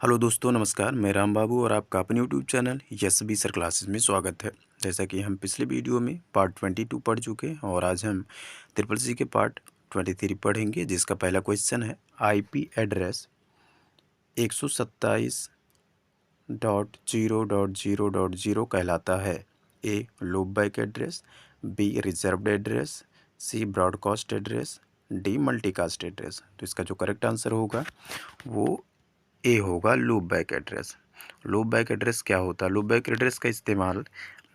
Hello दोस्तों, नमस्कार। मैं राम बाबू और आपका अपने YouTube channel yes B sir classes में स्वागत है। जैसा कि हम पिछले वीडियो में पार्ट 22 पढ़ चुके हैं और आज हम ट्रिपल सी के पार्ट 23 पढ़ेंगे, जिसका पहला क्वेश्चन है आईपी एड्रेस 127.0.0.0 कहलाता है। A loop back address, B reserved address, C broadcast address, D multicast address. तो इसका जो करेक्ट आंसर होगा वो ए होगा, loop back address. Loop back address क्या होता है? लूप बैक एड्रेस का इस्तेमाल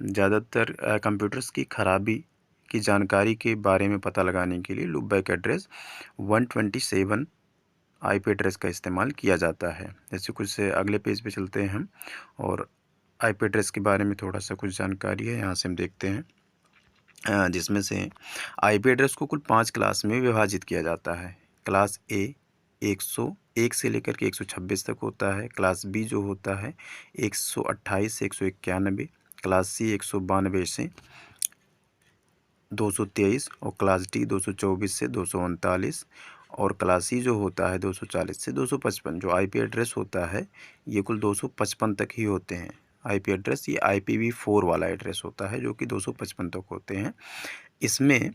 ज़्यादातर कंप्यूटर्स की खराबी की जानकारी के बारे में पता लगाने के लिए loop back address 127 IP address का इस्तेमाल किया जाता है। जैसे कुछ से अगले पेज पे चलते हैं हम, और आईपी एड्रेस के बारे में थोड़ा सा कुछ जानकारी है, यहाँ से हम देखते हैं। जिसमें से आईपी एड्रेस को कुल 5 क्लास में विभाजित किया जाता है। क्लास ए 101 से लेकर के 126 तक होता है। क्लास बी जो होता है 128 से 191, क्लास सी 192 से 223 और क्लास डी 224 से 239 और क्लास सी जो होता है 240 से 255। जो आईपी एड्रेस होता है ये कुल 255 तक ही होते हैं। आईपी एड्रेस ये IPv4 वाला एड्रेस होता है जो कि 255 तक होते हैं। इसमें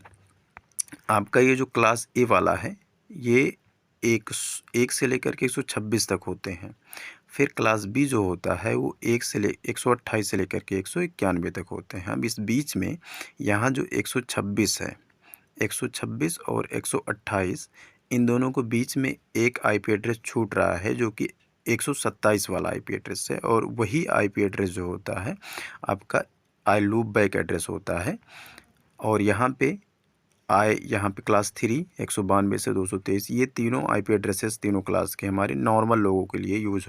आपका ये जो क्लास ए वाला है ये एक से लेकर के 126 तक होते हैं। फिर क्लास बी जो होता है वो 128 से लेकर के 191 तक होते हैं। अब इस बीच में यहाँ जो 126 है, 126 और 128, इन दोनों को बीच में एक आईपी एड्रेस छूट रहा है जो कि 127 वाला आईपी एड्रेस है, और वही आईपी एड्रेस जो होता है आपका आई लूप बैक एड्रेस होता है। और यहाँ पे क्लास 3 192 से 223, ये तीनों आईपी एड्रेसेस तीनों क्लास के हमारे नॉर्मल लोगों के लिए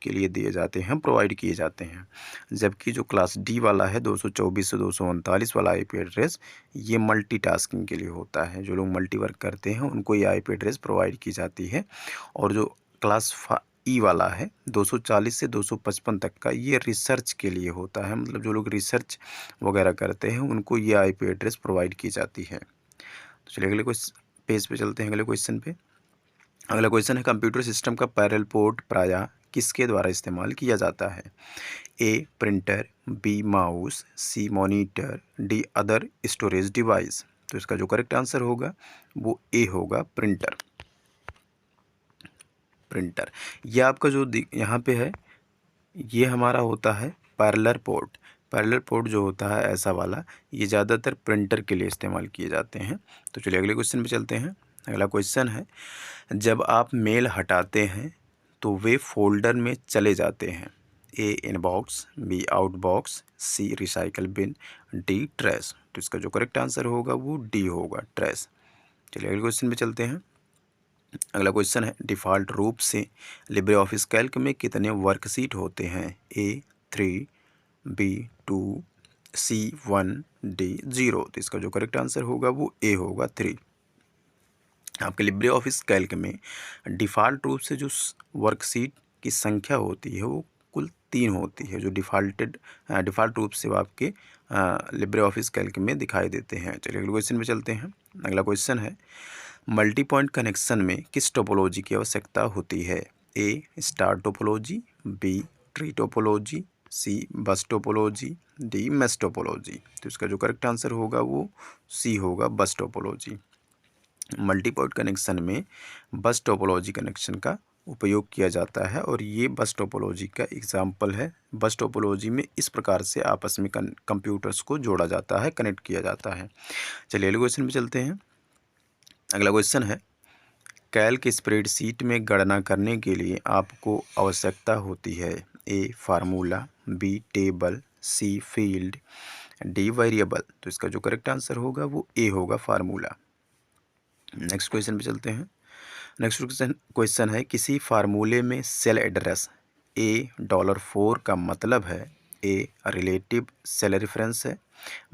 के लिए दिए जाते हैं, प्रोवाइड किए जाते हैं। जबकि जो क्लास डी वाला है 224 से 239 वाला आईपी एड्रेस, ये मल्टीटास्किंग के लिए होता है। जो लोग मल्टी वर्क करते हैं उनको ये आईपी एड्रेस प्रोवाइड की जाती है। और जो क्लास ई वाला है 240 से 255 तक का, ये रिसर्च के लिए होता है। मतलब जो लोग रिसर्च वगैरह करते हैं उनको ये आईपी एड्रेस प्रोवाइड की जाती है। तो चलिए अगले पेज पे चलते हैं, अगले क्वेश्चन पे। अगला क्वेश्चन है कंप्यूटर सिस्टम का पैरेलल पोर्ट प्रायः किसके द्वारा इस्तेमाल किया जाता है? A printer, B mouse, C monitor, D other storage device. तो इसका जो करेक्ट आंसर होगा वो ए होगा, प्रिंटर। प्रिंटर यह आपका जो यहाँ पे है ये हमारा होता है पैरेलल पोर्ट। पैरेलल पोर्ट जो होता है ऐसा वाला, ये ज़्यादातर प्रिंटर के लिए इस्तेमाल किए जाते हैं। तो चलिए अगले क्वेश्चन पे चलते हैं। अगला क्वेश्चन है जब आप मेल हटाते हैं तो वे फोल्डर में चले जाते हैं। ए इनबॉक्स, बी आउटबॉक्स, सी रिसाइकल बिन, डी ट्रैश। तो इसका जो करेक्ट आंसर होगा वो डी होगा, ट्रैश। चलिए अगले क्वेश्चन पे चलते हैं। अगला क्वेश्चन है डिफ़ॉल्ट रूप से लिब्रे ऑफिस कैल्क में कितने वर्कशीट होते हैं? ए 3, बी 2, सी 1, डी 0। तो इसका जो करेक्ट आंसर होगा वो ए होगा, 3। आपके लिब्रे ऑफिस कैल्क में डिफ़ॉल्ट रूप से जो वर्कशीट की संख्या होती है वो कुल 3 होती है, जो डिफ़ॉल्ट रूप से वो आपके लिब्रे ऑफिस कैल्क में दिखाई देते हैं। चलिए अगले क्वेश्चन पे चलते हैं। अगला क्वेश्चन है मल्टी पॉइंट कनेक्शन में किस टोपोलॉजी की आवश्यकता होती है? A star topology, B tree topology, C bus topology, D mesh topology. तो इसका जो करेक्ट आंसर होगा वो सी होगा, बस टोपोलॉजी। मल्टी पॉइंट कनेक्शन में बस टोपोलॉजी कनेक्शन का उपयोग किया जाता है, और ये बस टोपोलॉजी का एग्जाम्पल है। बस टोपोलॉजी में इस प्रकार से आपस में कंप्यूटर्स को जोड़ा जाता है, कनेक्ट किया जाता है। चलिए अगले क्वेश्चन पे चलते हैं। अगला क्वेश्चन है कैल्क स्प्रेडशीट में गणना करने के लिए आपको आवश्यकता होती है। ए फार्मूला, बी टेबल, सी फील्ड, डी वेरिएबल। तो इसका जो करेक्ट आंसर होगा वो ए होगा, फार्मूला। नेक्स्ट क्वेश्चन पे चलते हैं। नेक्स्ट क्वेश्चन है किसी फार्मूले में सेल एड्रेस ए $4 का मतलब है? ए रिलेटिव सेल रेफरेंस है,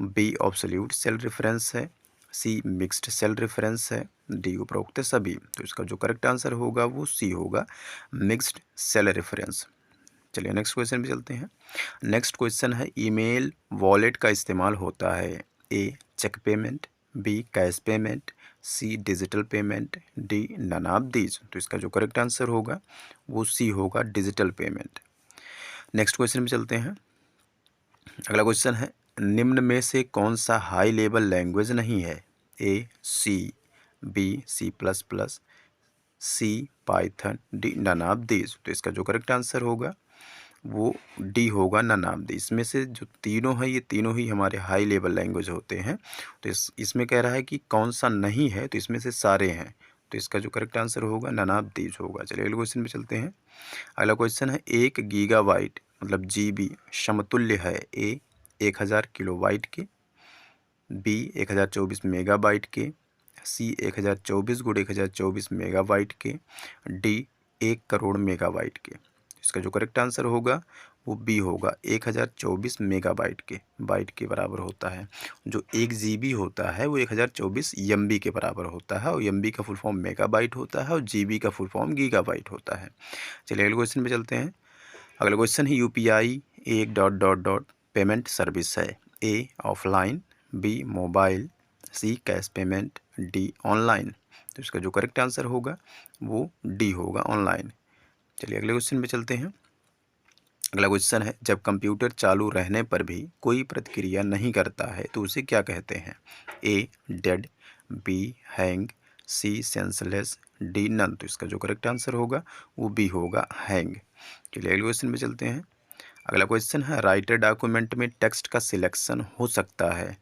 बी ऑब्सोल्यूट सेल रेफरेंस है, सी मिक्स्ड सेल रेफरेंस है, डी उपरोक्त सभी। तो इसका जो करेक्ट आंसर होगा वो सी होगा, मिक्स्ड सेल रेफरेंस। चलिए नेक्स्ट क्वेश्चन पे चलते हैं। नेक्स्ट क्वेश्चन है ईमेल वॉलेट का इस्तेमाल होता है। A cheque payment, B cash payment, C digital payment, D none of these. तो इसका जो करेक्ट आंसर होगा वो सी होगा, डिजिटल पेमेंट। नेक्स्ट क्वेश्चन में चलते हैं। अगला क्वेश्चन है, निम्न में से कौन सा हाई लेवल लैंग्वेज नहीं है? A C, B C plus plus, C Python, D none of these. तो इसका जो करेक्ट आंसर होगा वो डी होगा, नन ऑफ दीज। इसमें से जो तीनों हैं ये तीनों ही हमारे हाई लेवल लैंग्वेज होते हैं। तो इसमें कह रहा है कि कौन सा नहीं है, तो इसमें से सारे हैं। तो इसका जो करेक्ट आंसर होगा नन ऑफ दीज होगा। चलिए अगले क्वेश्चन में चलते हैं। अगला क्वेश्चन है, 1 गीगाबाइट मतलब जीबी समतुल्य है? ए 1000 किलोबाइट के, बी 1024 मेगाबाइट के, सी 1024 गुणे 1024 मेगाबाइट के, डी 1 करोड़ मेगाबाइट के। इसका जो करेक्ट आंसर होगा वो बी होगा, 1024 मेगाबाइट के, बाइट के बराबर होता है। जो 1 जीबी होता है वो 1024 एमबी के बराबर होता है, और एमबी का फुल फॉर्म मेगाबाइट होता है, और जीबी का फुल फॉर्म गीगाबाइट होता है। चलिए अगले क्वेश्चन पे चलते हैं। अगला क्वेश्चन है, यूपीआई एक dot dot dot payment service है? ए ऑफलाइन, बी मोबाइल, सी कैश पेमेंट, डी ऑनलाइन। तो इसका जो करेक्ट आंसर होगा वो डी होगा, ऑनलाइन। चलिए अगले क्वेश्चन पे चलते हैं। अगला क्वेश्चन है, जब कंप्यूटर चालू रहने पर भी कोई प्रतिक्रिया नहीं करता है तो उसे क्या कहते हैं? A dead, B hang, C senseless, D none. तो इसका जो करेक्ट आंसर होगा वो बी होगा, हैंग। चलिए अगले क्वेश्चन पे चलते हैं। अगला क्वेश्चन है, राइटर डॉक्यूमेंट में टेक्स्ट का सिलेक्शन हो सकता है?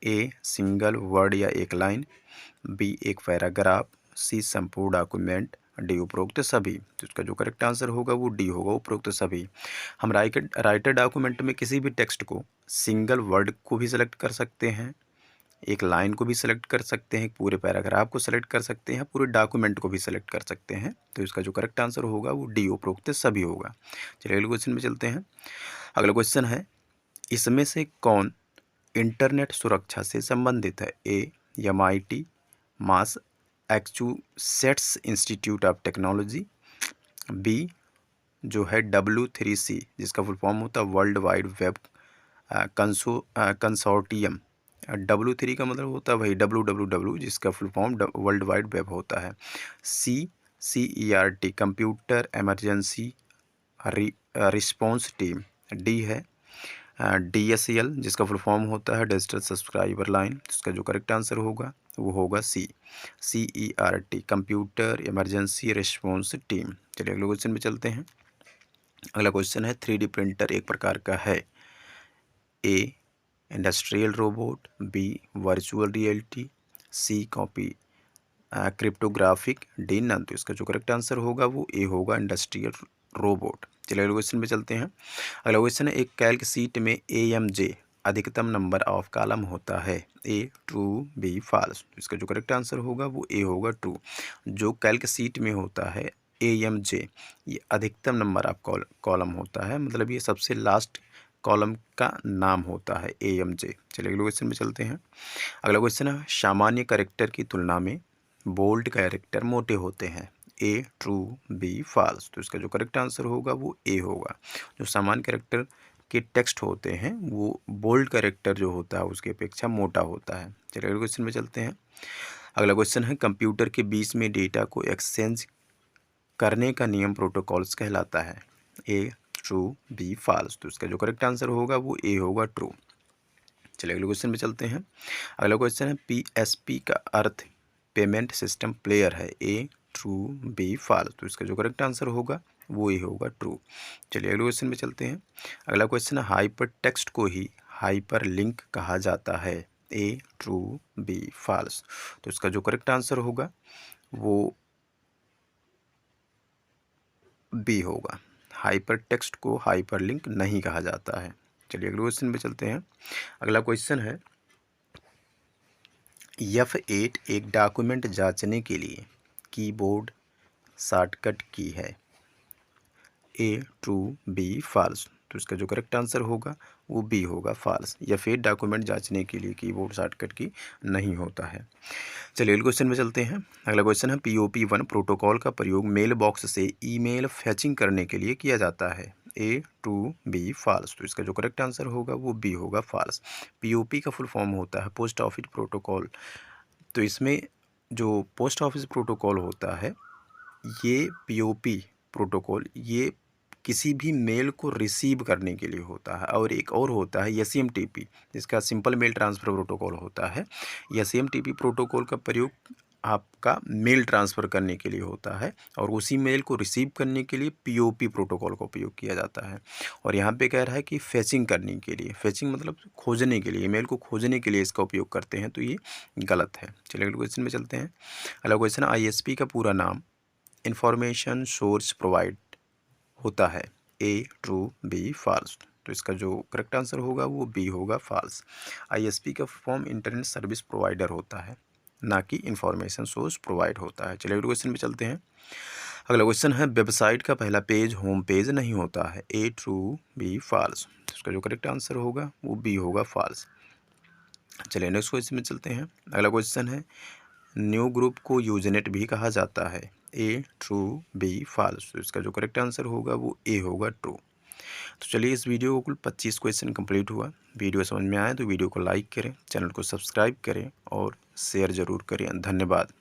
ए सिंगल वर्ड या एक लाइन, बी एक पैराग्राफ, सी संपूर्ण डॉक्यूमेंट, डी उपरोक्त सभी। तो इसका जो करेक्ट आंसर होगा वो डी होगा, उपरोक्त सभी। हम राइटर डॉक्यूमेंट में किसी भी टेक्स्ट को सिंगल वर्ड को भी सिलेक्ट कर सकते हैं, एक लाइन को भी सिलेक्ट कर सकते हैं, पूरे पैराग्राफ को सिलेक्ट कर सकते हैं, पूरे डॉक्यूमेंट को भी सिलेक्ट कर सकते हैं। तो इसका जो करेक्ट आंसर होगा वो डी उपरोक्त सभी होगा। चलिए अगले क्वेश्चन में चलते हैं। अगला क्वेश्चन है, इसमें से कौन इंटरनेट सुरक्षा से संबंधित है? A MIT Massachusetts institute of technology, B जो है W3C जिसका फुल फॉर्म होता है world wide web consortium. W3 का मतलब होता है भाई WWW जिसका full form world wide web होता है। सी CERT computer emergency response team. D है DSL जिसका फुल फॉर्म होता है डिजिटल सब्सक्राइबर लाइन। इसका जो करेक्ट आंसर होगा वो होगा सी CERT computer emergency response team. चलिए अगले क्वेश्चन पे चलते हैं। अगला क्वेश्चन है, 3D प्रिंटर एक प्रकार का है? A industrial robot, B virtual reality, C copy cryptographic, D none. तो इसका जो करेक्ट आंसर होगा वो ए होगा, इंडस्ट्रियल रोबोट। चलिए अगले क्वेश्चन पे चलते हैं। अगला क्वेश्चन है, एक कैल्क सीट में AMJ अधिकतम नंबर ऑफ कॉलम होता है? ए ट्रू, बी फॉल्स। तो इसका जो करेक्ट आंसर होगा वो ए होगा, ट्रू। जो कैल्क सीट में होता है AMJ ये अधिकतम नंबर ऑफ कॉलम होता है, मतलब ये सबसे लास्ट कॉलम का नाम होता है AMJ। चलिए अगले क्वेश्चन में चलते हैं। अगला क्वेश्चन है, सामान्य कैरेक्टर की तुलना में बोल्ड कैरेक्टर मोटे होते हैं? ए ट्रू, बी फॉल्स। तो इसका जो करेक्ट आंसर होगा वो ए होगा। जो सामान्य कैरेक्टर के टेक्स्ट होते हैं वो बोल्ड कैरेक्टर जो होता है उसकी अपेक्षा मोटा होता है। चलिए अगले क्वेश्चन में चलते हैं। अगला क्वेश्चन है, कंप्यूटर के बीच में डेटा को एक्सचेंज करने का नियम प्रोटोकॉल्स कहलाता है? ए ट्रू, बी फॉल्स। तो इसका जो करेक्ट आंसर होगा वो ए होगा, ट्रू। चलिए अगले क्वेश्चन में चलते हैं। अगला क्वेश्चन है, PSP का अर्थ पेमेंट सिस्टम प्लेयर है? ए ट्रू, बी फॉल्स। तो इसका जो करेक्ट आंसर होगा वो ये होगा, ट्रू। चलिए अगले क्वेश्चन में चलते हैं। अगला क्वेश्चन है, हाइपर टेक्स्ट को ही हाइपर लिंक कहा जाता है? ए ट्रू, बी फॉल्स। तो इसका जो करेक्ट आंसर होगा वो बी होगा, हाइपर टेक्स्ट को हाइपर लिंक नहीं कहा जाता है। चलिए अगले क्वेश्चन में चलते हैं। अगला क्वेश्चन है, F8 एक डॉक्यूमेंट जांचने के लिए कीबोर्ड शॉर्टकट की है? ए ट्रू, बी फॉल्स। तो इसका जो करेक्ट आंसर होगा वो बी होगा, फॉल्स। F8 डॉक्यूमेंट जांचने के लिए कीबोर्ड शॉर्टकट की नहीं होता है। चलिए अगले क्वेश्चन में चलते हैं। अगला क्वेश्चन है, POP1 प्रोटोकॉल का प्रयोग मेल बॉक्स से ईमेल फैचिंग करने के लिए किया जाता है? ए ट्रू, बी फॉल्स। तो इसका जो करेक्ट आंसर होगा वो बी होगा, फॉल्स। POP का फुल फॉर्म होता है पोस्ट ऑफिस प्रोटोकॉल। तो इसमें जो पोस्ट ऑफिस प्रोटोकॉल होता है, ये पीओपी प्रोटोकॉल ये किसी भी मेल को रिसीव करने के लिए होता है। और एक और होता है एसएमटीपी, जिसका सिंपल मेल ट्रांसफ़र प्रोटोकॉल होता है। एसएमटीपी प्रोटोकॉल का प्रयोग आपका मेल ट्रांसफ़र करने के लिए होता है और उसी मेल को रिसीव करने के लिए पीओपी प्रोटोकॉल का उपयोग किया जाता है। और यहाँ पे कह रहा है कि फेचिंग करने के लिए, फेचिंग मतलब खोजने के लिए, ईमेल को खोजने के लिए इसका उपयोग करते हैं, तो ये गलत है। चलिए अगले क्वेश्चन में चलते हैं। अगला क्वेश्चन, आईएसपी का पूरा नाम इंफॉर्मेशन सोर्स प्रोवाइड होता है। ए ट्रू, बी फॉल्स। तो इसका जो करेक्ट आंसर होगा वो बी होगा, फॉल्स। आईएसपी का फॉर्म इंटरनेट सर्विस प्रोवाइडर होता है, ना कि इंफॉर्मेशन सोर्स प्रोवाइड होता है। चलिए अगले क्वेश्चन पे चलते हैं। अगला क्वेश्चन है, वेबसाइट का पहला पेज होम पेज नहीं होता है। ए ट्रू, बी फॉल्स। तो इसका जो करेक्ट आंसर होगा वो बी होगा, फॉल्स। चलिए नेक्स्ट क्वेश्चन में चलते हैं। अगला क्वेश्चन है, न्यू ग्रुप को यूजनेट भी कहा जाता है। ए ट्रू, बी फॉल्स। तो इसका जो करेक्ट आंसर होगा वो ए होगा, ट्रू। तो चलिए इस वीडियो को कुल 25 क्वेश्चन कंप्लीट हुआ। वीडियो समझ में आए तो वीडियो को लाइक करें, चैनल को सब्सक्राइब करें और शेयर ज़रूर करें। धन्यवाद।